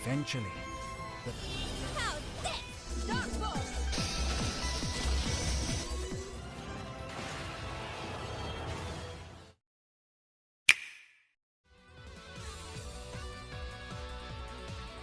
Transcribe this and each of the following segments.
Eventually, the... How's this? Dark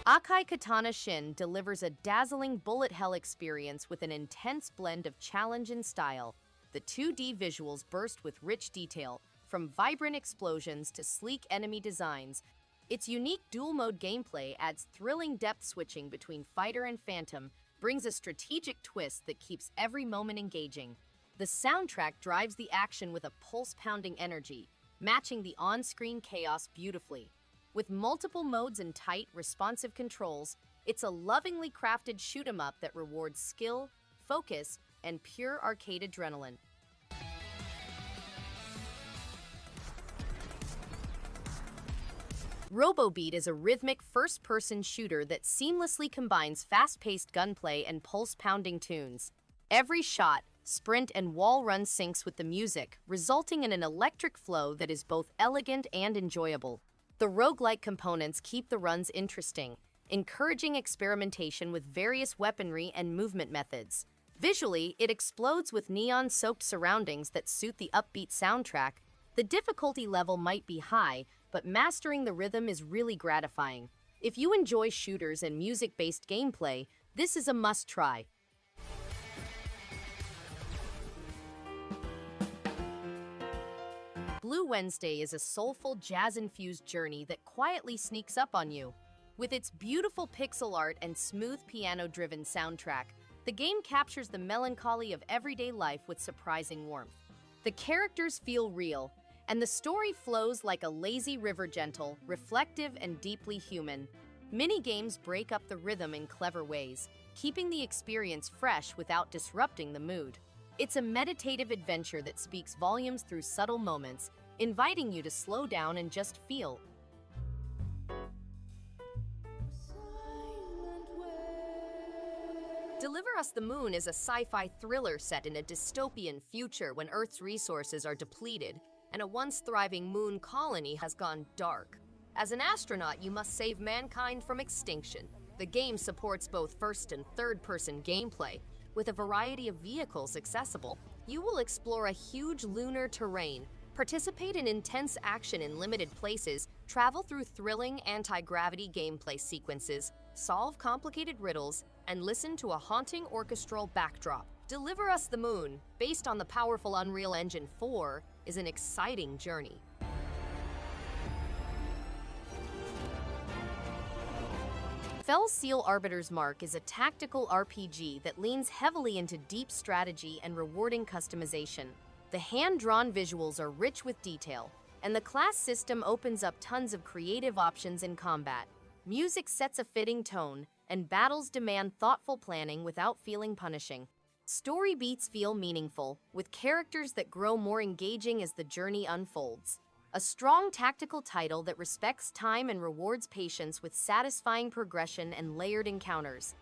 Akai Katana Shin delivers a dazzling bullet hell experience with an intense blend of challenge and style. The 2D visuals burst with rich detail, from vibrant explosions to sleek enemy designs. Its unique dual-mode gameplay adds thrilling depth switching between fighter and phantom, brings a strategic twist that keeps every moment engaging. The soundtrack drives the action with a pulse-pounding energy, matching the on-screen chaos beautifully. With multiple modes and tight, responsive controls, it's a lovingly crafted shoot-'em-up that rewards skill, focus, and pure arcade adrenaline. ROBOBEAT is a rhythmic first-person shooter that seamlessly combines fast-paced gunplay and pulse-pounding tunes. Every shot, sprint, and wall run syncs with the music, resulting in an electric flow that is both elegant and enjoyable. The roguelike components keep the runs interesting, encouraging experimentation with various weaponry and movement methods. Visually, it explodes with neon-soaked surroundings that suit the upbeat soundtrack. The difficulty level might be high, but mastering the rhythm is really gratifying. If you enjoy shooters and music-based gameplay, this is a must-try. Blue Wednesday is a soulful, jazz-infused journey that quietly sneaks up on you. With its beautiful pixel art and smooth piano-driven soundtrack, the game captures the melancholy of everyday life with surprising warmth. The characters feel real, and the story flows like a lazy river, gentle, reflective, and deeply human. Mini-games break up the rhythm in clever ways, keeping the experience fresh without disrupting the mood. It's a meditative adventure that speaks volumes through subtle moments, inviting you to slow down and just feel. Deliver Us the Moon is a sci-fi thriller set in a dystopian future when Earth's resources are depleted and a once thriving moon colony has gone dark. As an astronaut, you must save mankind from extinction. The game supports both first and third-person gameplay, with a variety of vehicles accessible. You will explore a huge lunar terrain, participate in intense action in limited places, travel through thrilling anti-gravity gameplay sequences, solve complicated riddles, and listen to a haunting orchestral backdrop. Deliver Us the Moon, based on the powerful Unreal Engine 4, is an exciting journey. Fell Seal Arbiter's Mark is a tactical RPG that leans heavily into deep strategy and rewarding customization. The hand-drawn visuals are rich with detail, and the class system opens up tons of creative options in combat. Music sets a fitting tone, and battles demand thoughtful planning without feeling punishing. Story beats feel meaningful, with characters that grow more engaging as the journey unfolds. A strong tactical title that respects time and rewards patience with satisfying progression and layered encounters.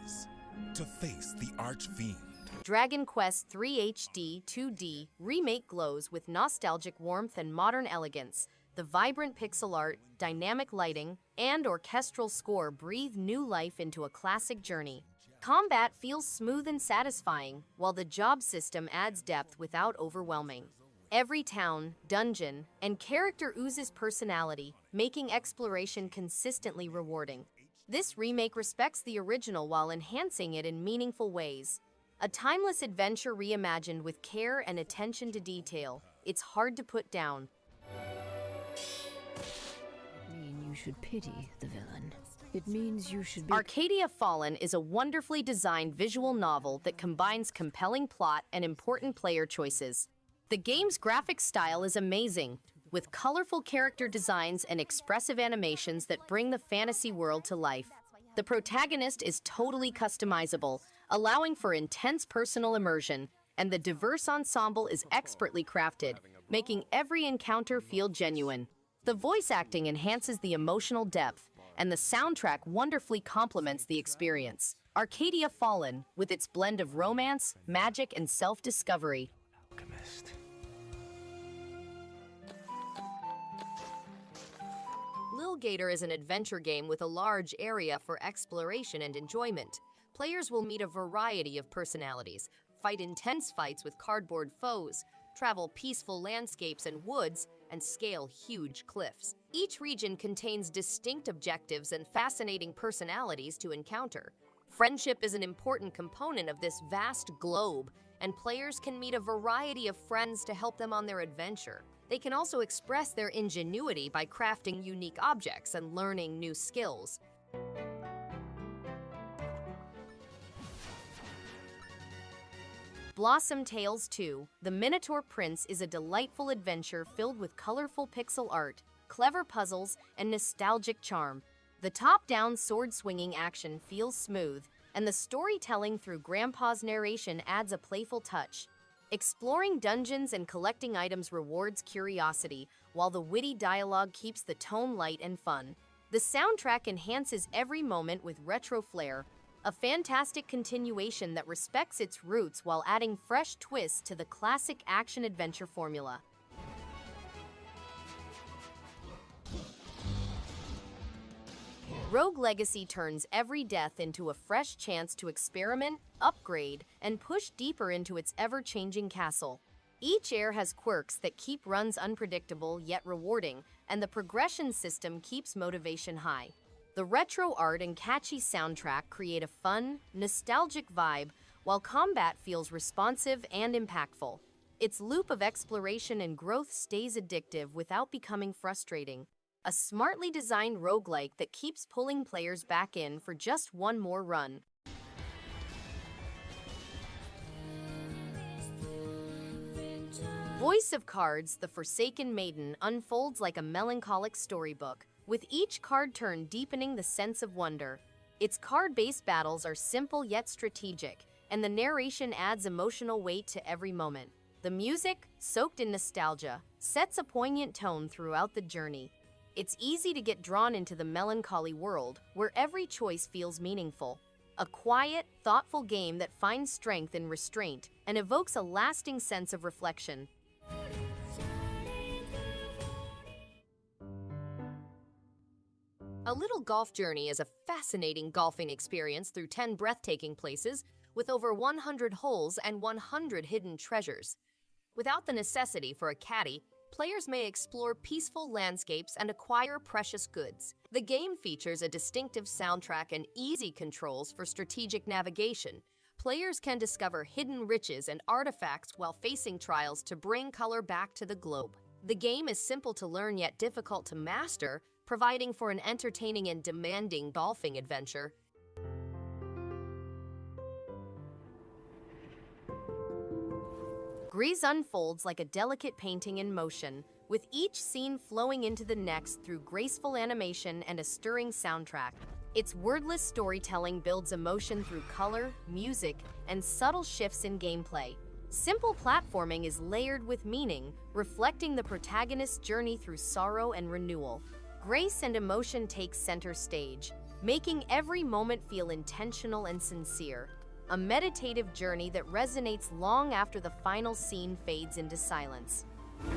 Allies to face the Archfiend. Dragon Quest III HD 2D Remake glows with nostalgic warmth and modern elegance. The vibrant pixel art, dynamic lighting, and orchestral score breathe new life into a classic journey. Combat feels smooth and satisfying, while the job system adds depth without overwhelming. Every town, dungeon, and character oozes personality, making exploration consistently rewarding. This remake respects the original while enhancing it in meaningful ways. A timeless adventure reimagined with care and attention to detail. It's hard to put down. You should pity the villain. It means you should be... Arcadia Fallen is a wonderfully designed visual novel that combines compelling plot and important player choices. The game's graphic style is amazing, with colorful character designs and expressive animations that bring the fantasy world to life. The protagonist is totally customizable, allowing for intense personal immersion, and the diverse ensemble is expertly crafted, making every encounter feel genuine. The voice acting enhances the emotional depth, and the soundtrack wonderfully complements the experience. Arcadia Fallen, with its blend of romance, magic, and self-discovery. Alchemist. Lil Gator is an adventure game with a large area for exploration and enjoyment. Players will meet a variety of personalities, fight intense fights with cardboard foes, travel peaceful landscapes and woods, and scale huge cliffs. Each region contains distinct objectives and fascinating personalities to encounter. Friendship is an important component of this vast globe, and players can meet a variety of friends to help them on their adventure. They can also express their ingenuity by crafting unique objects and learning new skills. Blossom Tales 2, The Minotaur Prince is a delightful adventure filled with colorful pixel art, clever puzzles, and nostalgic charm. The top-down sword-swinging action feels smooth, and the storytelling through Grandpa's narration adds a playful touch. Exploring dungeons and collecting items rewards curiosity, while the witty dialogue keeps the tone light and fun. The soundtrack enhances every moment with retro flair, a fantastic continuation that respects its roots while adding fresh twists to the classic action-adventure formula. Rogue Legacy turns every death into a fresh chance to experiment, upgrade, and push deeper into its ever-changing castle. Each heir has quirks that keep runs unpredictable yet rewarding, and the progression system keeps motivation high. The retro art and catchy soundtrack create a fun, nostalgic vibe, while combat feels responsive and impactful. Its loop of exploration and growth stays addictive without becoming frustrating. A smartly designed roguelike that keeps pulling players back in for just one more run. Voice of Cards, The Forsaken Maiden unfolds like a melancholic storybook, with each card turn deepening the sense of wonder. Its card-based battles are simple yet strategic, and the narration adds emotional weight to every moment. The music, soaked in nostalgia, sets a poignant tone throughout the journey. It's easy to get drawn into the melancholy world, where every choice feels meaningful. A quiet, thoughtful game that finds strength in restraint and evokes a lasting sense of reflection. A Little Golf Journey is a fascinating golfing experience through 10 breathtaking places with over 100 holes and 100 hidden treasures. Without the necessity for a caddy, players may explore peaceful landscapes and acquire precious goods. The game features a distinctive soundtrack and easy controls for strategic navigation. Players can discover hidden riches and artifacts while facing trials to bring color back to the globe. The game is simple to learn yet difficult to master, providing for an entertaining and demanding golfing adventure. GRIS unfolds like a delicate painting in motion, with each scene flowing into the next through graceful animation and a stirring soundtrack. Its wordless storytelling builds emotion through color, music, and subtle shifts in gameplay. Simple platforming is layered with meaning, reflecting the protagonist's journey through sorrow and renewal. Grace and emotion take center stage, making every moment feel intentional and sincere. A meditative journey that resonates long after the final scene fades into silence. And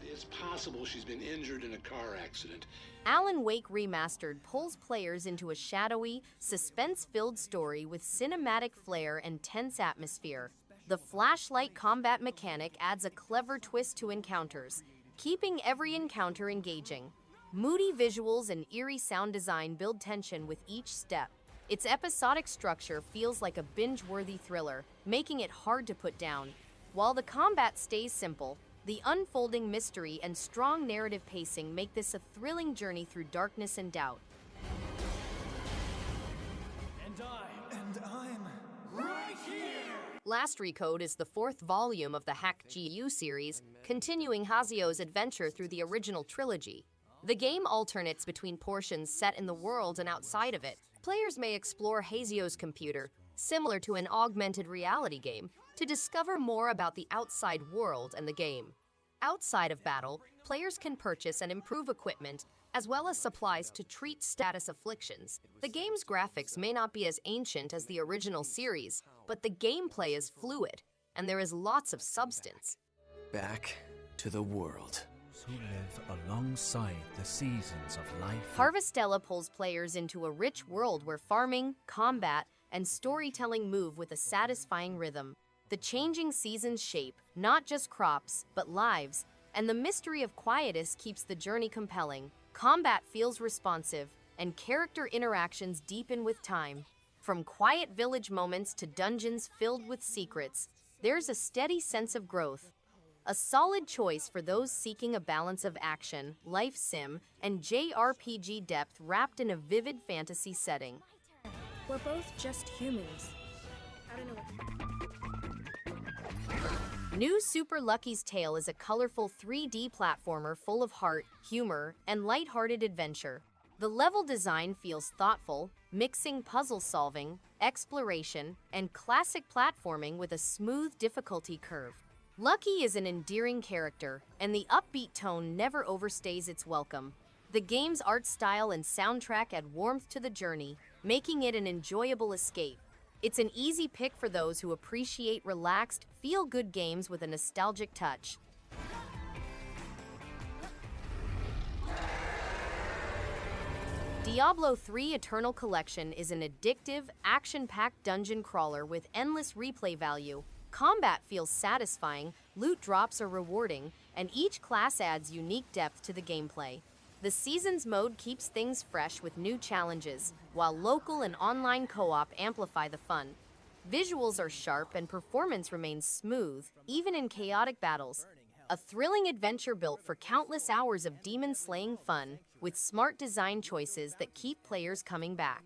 it's possible she's been injured in a car accident. Alan Wake Remastered pulls players into a shadowy, suspense-filled story with cinematic flair and tense atmosphere. The flashlight combat mechanic adds a clever twist to encounters, keeping every encounter engaging. Moody visuals and eerie sound design build tension with each step. Its episodic structure feels like a binge-worthy thriller, making it hard to put down. While the combat stays simple, the unfolding mystery and strong narrative pacing make this a thrilling journey through darkness and doubt. And I'm right here! Last Recode is the fourth volume of the Hack GU series, continuing Hazio's adventure through the original trilogy. The game alternates between portions set in the world and outside of it. Players may explore Hazio's computer, similar to an augmented reality game, to discover more about the outside world and the game. Outside of battle, players can purchase and improve equipment, as well as supplies to treat status afflictions. The game's graphics may not be as ancient as the original series, but the gameplay is fluid, and there is lots of substance. Back to the world. Those who live alongside the seasons of life. HARVESTELLA pulls players into a rich world where farming, combat, and storytelling move with a satisfying rhythm. The changing seasons shape not just crops, but lives, and the mystery of quietus keeps the journey compelling. Combat feels responsive, and character interactions deepen with time. From quiet village moments to dungeons filled with secrets, there's a steady sense of growth. A solid choice for those seeking a balance of action, life sim, and JRPG depth wrapped in a vivid fantasy setting. We're both just humans. I don't know. New Super Lucky's Tale is a colorful 3D platformer full of heart, humor, and lighthearted adventure. The level design feels thoughtful, mixing puzzle solving, exploration, and classic platforming with a smooth difficulty curve. Lucky is an endearing character, and the upbeat tone never overstays its welcome. The game's art style and soundtrack add warmth to the journey, making it an enjoyable escape. It's an easy pick for those who appreciate relaxed, feel-good games with a nostalgic touch. Diablo 3 Eternal Collection is an addictive, action-packed dungeon crawler with endless replay value. Combat feels satisfying, loot drops are rewarding, and each class adds unique depth to the gameplay. The Seasons mode keeps things fresh with new challenges, while local and online co-op amplify the fun. Visuals are sharp and performance remains smooth, even in chaotic battles. A thrilling adventure built for countless hours of demon-slaying fun, with smart design choices that keep players coming back.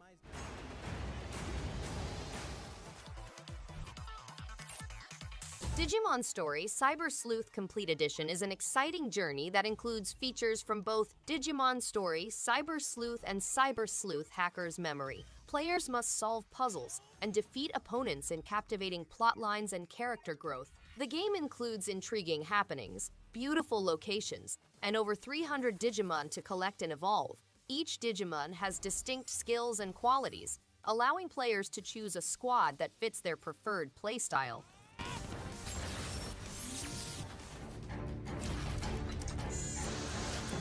Digimon Story Cyber Sleuth Complete Edition is an exciting journey that includes features from both Digimon Story, Cyber Sleuth, and Cyber Sleuth Hacker's Memory. Players must solve puzzles and defeat opponents in captivating plotlines and character growth. The game includes intriguing happenings, beautiful locations, and over 300 Digimon to collect and evolve. Each Digimon has distinct skills and qualities, allowing players to choose a squad that fits their preferred playstyle.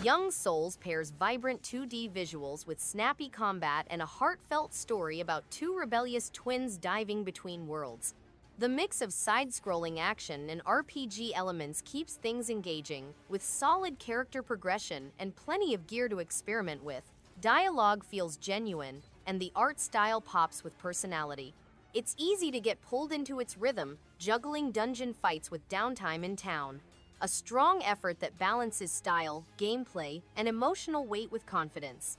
Young Souls pairs vibrant 2D visuals with snappy combat and a heartfelt story about two rebellious twins diving between worlds. The mix of side-scrolling action and RPG elements keeps things engaging, with solid character progression and plenty of gear to experiment with. Dialogue feels genuine, and the art style pops with personality. It's easy to get pulled into its rhythm, juggling dungeon fights with downtime in town. A strong effort that balances style, gameplay, and emotional weight with confidence.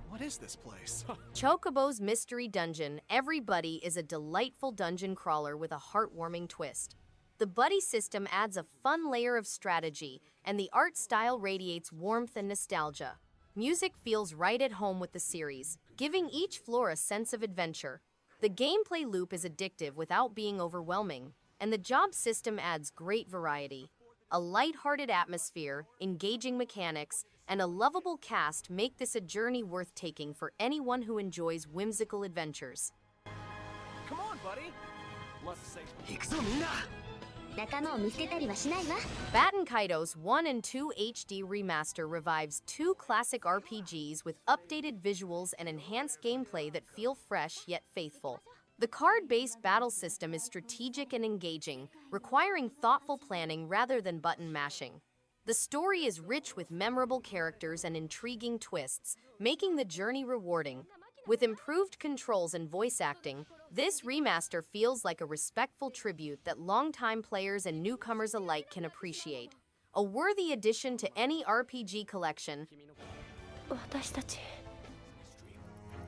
What is this place? Chocobo's Mystery Dungeon Everybody is a delightful dungeon crawler with a heartwarming twist. The buddy system adds a fun layer of strategy, and the art style radiates warmth and nostalgia. Music feels right at home with the series, giving each floor a sense of adventure. The gameplay loop is addictive without being overwhelming, and the job system adds great variety. A lighthearted atmosphere, engaging mechanics, and a lovable cast make this a journey worth taking for anyone who enjoys whimsical adventures. Come on, buddy. Let's say. Baten Kaitos 1 and 2 HD Remaster revives two classic RPGs with updated visuals and enhanced gameplay that feel fresh yet faithful. The card-based battle system is strategic and engaging, requiring thoughtful planning rather than button mashing. The story is rich with memorable characters and intriguing twists, making the journey rewarding. With improved controls and voice acting, this remaster feels like a respectful tribute that longtime players and newcomers alike can appreciate. A worthy addition to any RPG collection.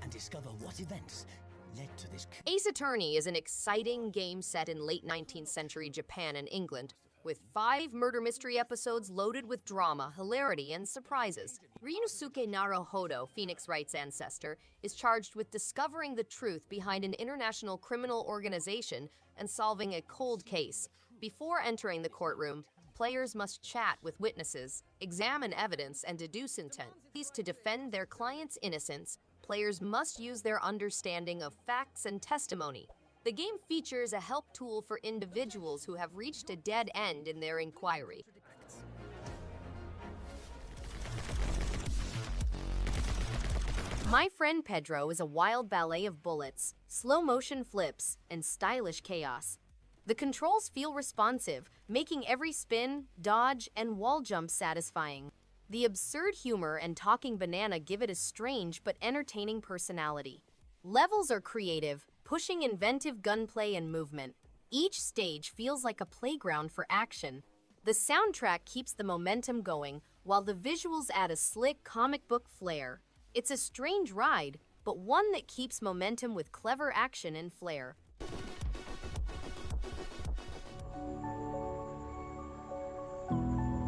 And discover what events led to this. Ace Attorney is an exciting game set in late 19th century Japan and England, with 5 murder mystery episodes loaded with drama, hilarity, and surprises. Ryunosuke Naruhodo, Phoenix Wright's ancestor, is charged with discovering the truth behind an international criminal organization and solving a cold case. Before entering the courtroom, players must chat with witnesses, examine evidence, and deduce intent. To defend their client's innocence, players must use their understanding of facts and testimony. The game features a help tool for individuals who have reached a dead end in their inquiry. My Friend Pedro is a wild ballet of bullets, slow-motion flips, and stylish chaos. The controls feel responsive, making every spin, dodge, and wall jump satisfying. The absurd humor and talking banana give it a strange but entertaining personality. Levels are creative, pushing inventive gunplay and movement. Each stage feels like a playground for action. The soundtrack keeps the momentum going, while the visuals add a slick comic book flair. It's a strange ride, but one that keeps momentum with clever action and flair.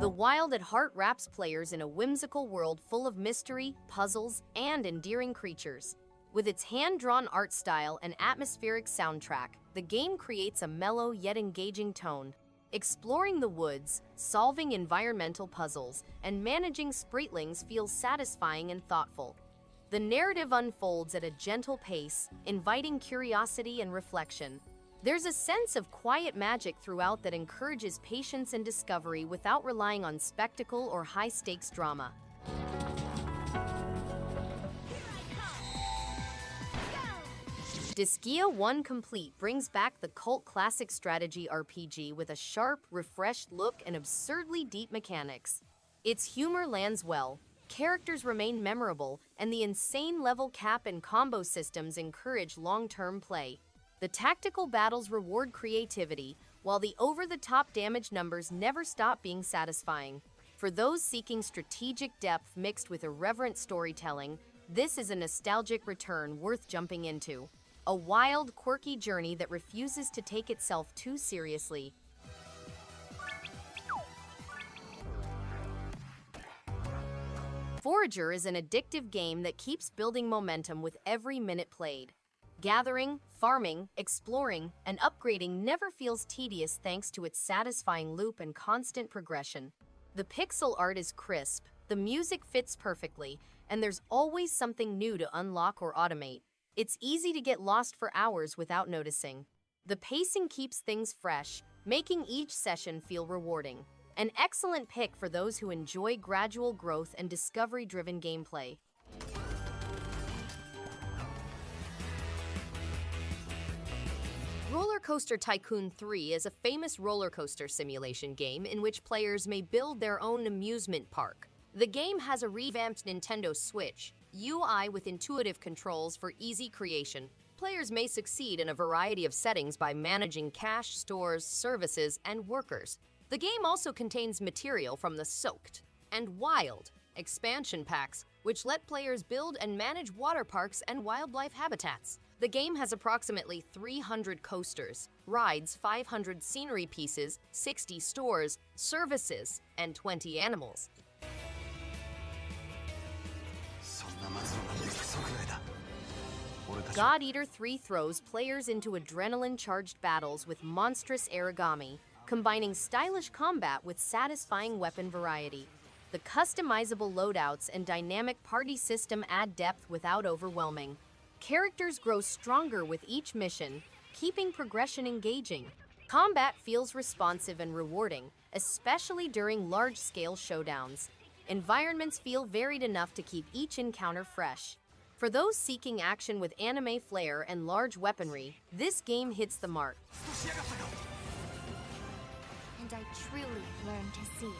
The Wild at Heart wraps players in a whimsical world full of mystery, puzzles, and endearing creatures. With its hand-drawn art style and atmospheric soundtrack, the game creates a mellow yet engaging tone. Exploring the woods, solving environmental puzzles, and managing spritlings feels satisfying and thoughtful. The narrative unfolds at a gentle pace, inviting curiosity and reflection. There's a sense of quiet magic throughout that encourages patience and discovery without relying on spectacle or high-stakes drama. Disgaea 1 Complete brings back the cult classic strategy RPG with a sharp, refreshed look and absurdly deep mechanics. Its humor lands well, characters remain memorable, and the insane level cap and combo systems encourage long-term play. The tactical battles reward creativity, while the over-the-top damage numbers never stop being satisfying. For those seeking strategic depth mixed with irreverent storytelling, this is a nostalgic return worth jumping into. A wild, quirky journey that refuses to take itself too seriously. Forager is an addictive game that keeps building momentum with every minute played. Gathering, farming, exploring, and upgrading never feels tedious thanks to its satisfying loop and constant progression. The pixel art is crisp, the music fits perfectly, and there's always something new to unlock or automate. It's easy to get lost for hours without noticing. The pacing keeps things fresh, making each session feel rewarding. An excellent pick for those who enjoy gradual growth and discovery-driven gameplay. RollerCoaster Tycoon 3 is a famous roller coaster simulation game in which players may build their own amusement park. The game has a revamped Nintendo Switch UI with intuitive controls for easy creation. Players may succeed in a variety of settings by managing cash, stores, services, and workers. The game also contains material from the Soaked and Wild expansion packs, which let players build and manage water parks and wildlife habitats. The game has approximately 300 coasters, rides, 500 scenery pieces, 60 stores, services, and 20 animals. God Eater 3 throws players into adrenaline-charged battles with monstrous origami, combining stylish combat with satisfying weapon variety. The customizable loadouts and dynamic party system add depth without overwhelming. Characters grow stronger with each mission, keeping progression engaging. Combat feels responsive and rewarding, especially during large-scale showdowns. Environments feel varied enough to keep each encounter fresh. For those seeking action with anime flair and large weaponry, this game hits the mark. And I truly learned to see.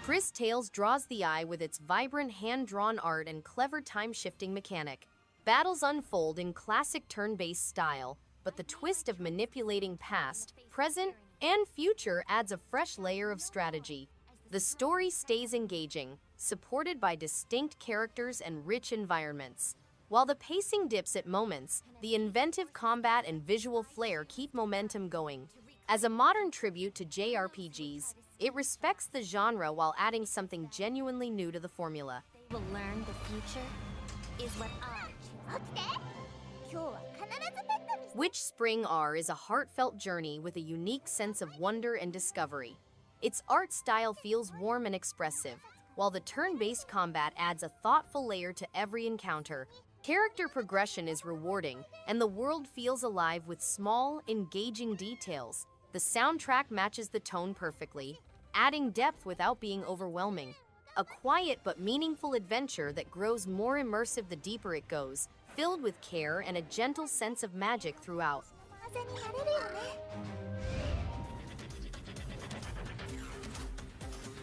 Cris Tales draws the eye with its vibrant hand-drawn art and clever time-shifting mechanic. Battles unfold in classic turn-based style, but the twist of manipulating past, present, and future adds a fresh layer of strategy. The story stays engaging, supported by distinct characters and rich environments. While the pacing dips at moments, the inventive combat and visual flair keep momentum going. As a modern tribute to JRPGs, it respects the genre while adding something genuinely new to the formula. Will learn the future is what I WitchSpring R is a heartfelt journey with a unique sense of wonder and discovery. Its art style feels warm and expressive, while the turn-based combat adds a thoughtful layer to every encounter. Character progression is rewarding, and the world feels alive with small, engaging details. The soundtrack matches the tone perfectly, adding depth without being overwhelming. A quiet but meaningful adventure that grows more immersive the deeper it goes, filled with care and a gentle sense of magic throughout.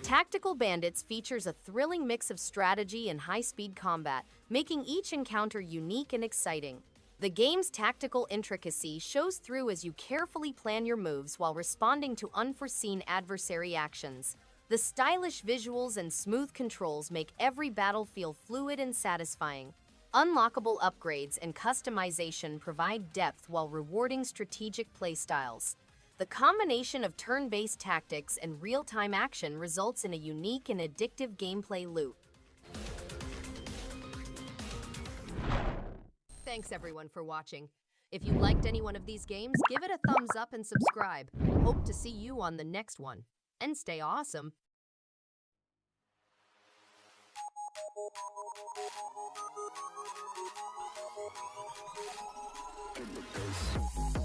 Tactical Bandits features a thrilling mix of strategy and high-speed combat, making each encounter unique and exciting. The game's tactical intricacy shows through as you carefully plan your moves while responding to unforeseen adversary actions. The stylish visuals and smooth controls make every battle feel fluid and satisfying. Unlockable upgrades and customization provide depth while rewarding strategic playstyles. The combination of turn-based tactics and real-time action results in a unique and addictive gameplay loop. Thanks everyone for watching. If you liked any one of these games, give it a thumbs up and subscribe. Hope to see you on the next one. And stay awesome. In the face.